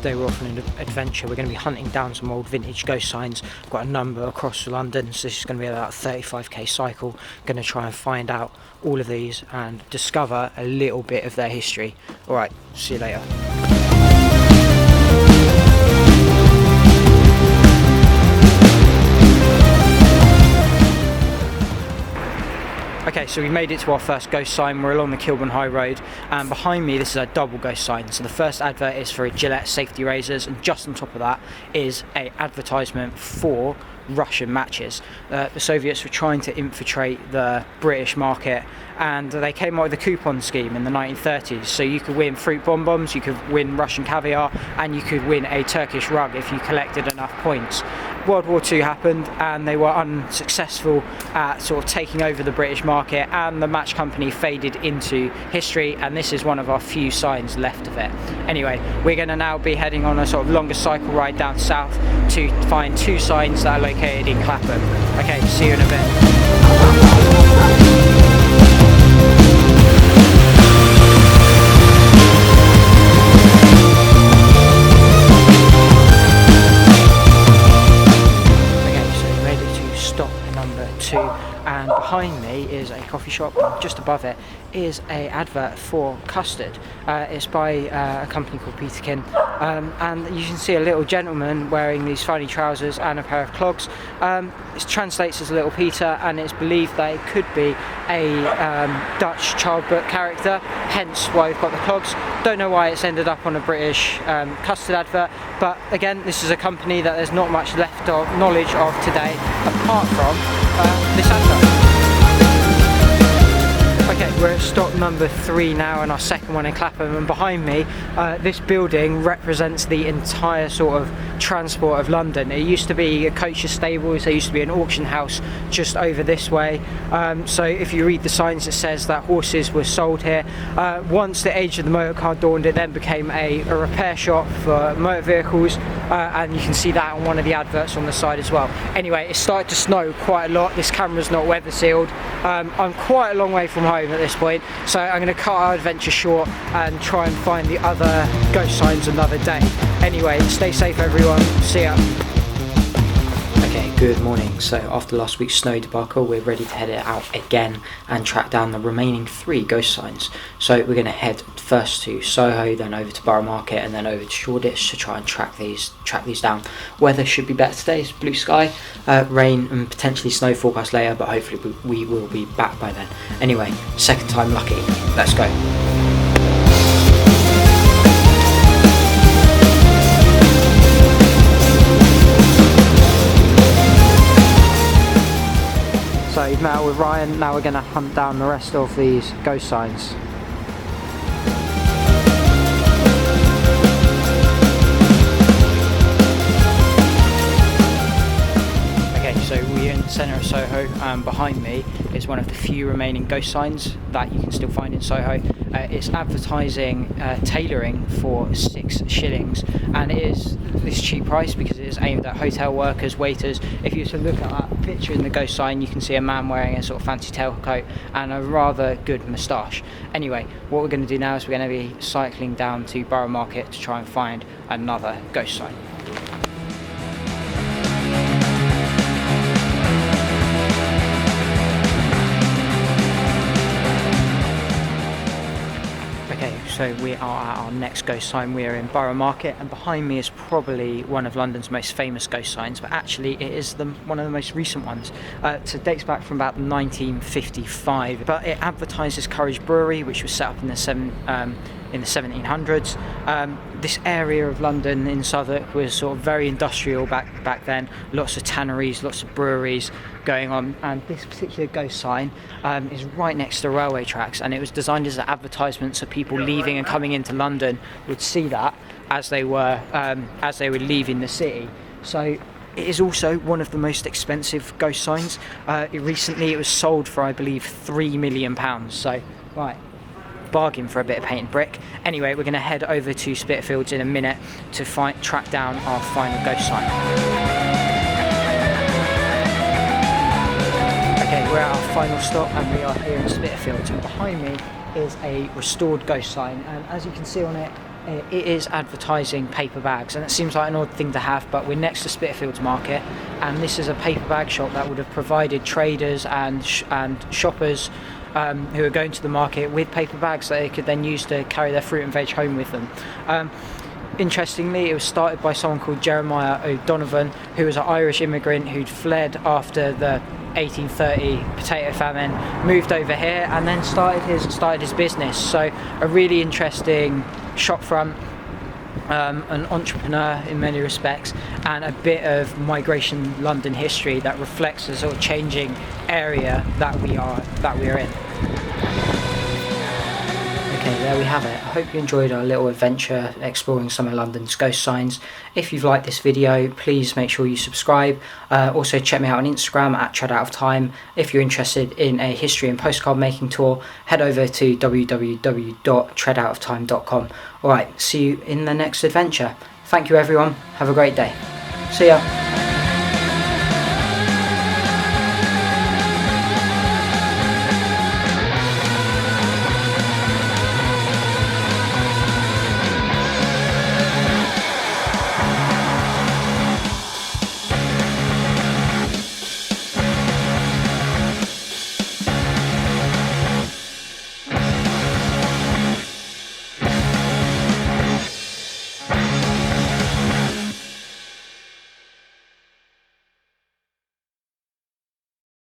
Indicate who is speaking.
Speaker 1: Today we're off on an adventure. We're going to be hunting down some old vintage ghost signs. I've got a number across London, so this is going to be about a 35k cycle. I'm going to try and find out all of these and discover a little bit of their history. Alright, see you later. Okay, so we made it to our first ghost sign. We're along the Kilburn High Road, and behind me this is a double ghost sign. So the first advert is for Gillette safety razors, and just on top of that is an advertisement for Russian matches. The Soviets were trying to infiltrate the British market, and they came up with a coupon scheme in the 1930s. So you could win fruit bonbons, you could win Russian caviar, and you could win a Turkish rug if you collected enough points. World War II happened, and they were unsuccessful at sort of taking over the British market, and the match company faded into history, and this is one of our few signs left of it. Anyway, we're going to now be heading on a sort of longer cycle ride down south to find two signs that are located in Clapham. Okay, see you in a bit. And behind me is a coffee shop, and just above it is an advert for custard. It's by a company called Peterkin, and you can see a little gentleman wearing these funny trousers and a pair of clogs. It translates as Little Peter, and it's believed that it could be a Dutch child book character, hence why we've got the clogs. Don't know why it's ended up on a British custard advert, but again, this is a company that there's not much left of knowledge of today apart from this advert. Okay, we're at stop number 3 now, and our second one in Clapham, and behind me this building represents the entire sort of transport of London. It used to be a coach's stables, there used to be an auction house just over this way, so if you read the signs it says that horses were sold here. Once the age of the motor car dawned, it then became a repair shop for motor vehicles, and you can see that on one of the adverts on the side as well. Anyway, it started to snow quite a lot. This camera's not weather sealed. I'm quite a long way from home at this point, so I'm going to cut our adventure short and try and find the other ghost signs another day. Anyway, stay safe everyone, see ya. Okay, good morning. So after last week's snow debacle, we're ready to head out again and track down the remaining 3 ghost signs. So we're going to head first to Soho, then over to Borough Market, and then over to Shoreditch to try and track these down. Weather should be better today. It's blue sky, rain and potentially snow forecast later, but hopefully we will be back by then. Anyway, second time lucky. Let's go. So you've met with Ryan, now we're going to hunt down the rest of these ghost signs. Okay, so we're in the centre of Soho, and behind me is one of the few remaining ghost signs that you can still find in Soho. It's advertising tailoring for 6 shillings, and it is this cheap price because it is aimed at hotel workers, waiters. If you were to look at that picture in the ghost sign, you can see a man wearing a sort of fancy tailcoat and a rather good moustache. Anyway, what we're going to do now is we're going to be cycling down to Borough Market to try and find another ghost sign. So we are at our next ghost sign. We are in Borough Market, and behind me is probably one of London's most famous ghost signs, but actually it is one of the most recent ones. So it dates back from about 1955, but it advertises Courage Brewery, which was set up in the 1700s. This area of London in Southwark was sort of very industrial back then. Lots of tanneries, lots of breweries going on, and this particular ghost sign is right next to railway tracks, and it was designed as an advertisement so people leaving and coming into London would see that as they were leaving the city. So it is also one of the most expensive ghost signs. Recently it was sold for, I believe, £3 million. So right, bargain for a bit of paint and brick. Anyway, we're going to head over to Spitalfields in a minute to track down our final ghost sign. Okay, we're at our final stop, and we are here in Spitalfields, and behind me is a restored ghost sign, and as you can see on it, it is advertising paper bags, and it seems like an odd thing to have, but we're next to Spitalfields Market, and this is a paper bag shop that would have provided traders and shoppers who are going to the market with paper bags that they could then use to carry their fruit and veg home with them. Interestingly, it was started by someone called Jeremiah O'Donovan, who was an Irish immigrant who'd fled after the 1830 potato famine, moved over here, and then started his business. So a really interesting shopfront, an entrepreneur in many respects, and a bit of migration London history that reflects the sort of changing area that we are in. Okay, there we have it. I hope you enjoyed our little adventure exploring some of London's ghost signs. If you've liked this video, please make sure you subscribe. Also check me out on Instagram at treadoutofTime. If you're interested in a history and postcard making tour, head over to www.treadoutoftime.com. Alright, see you in the next adventure. Thank you everyone, have a great day. See ya.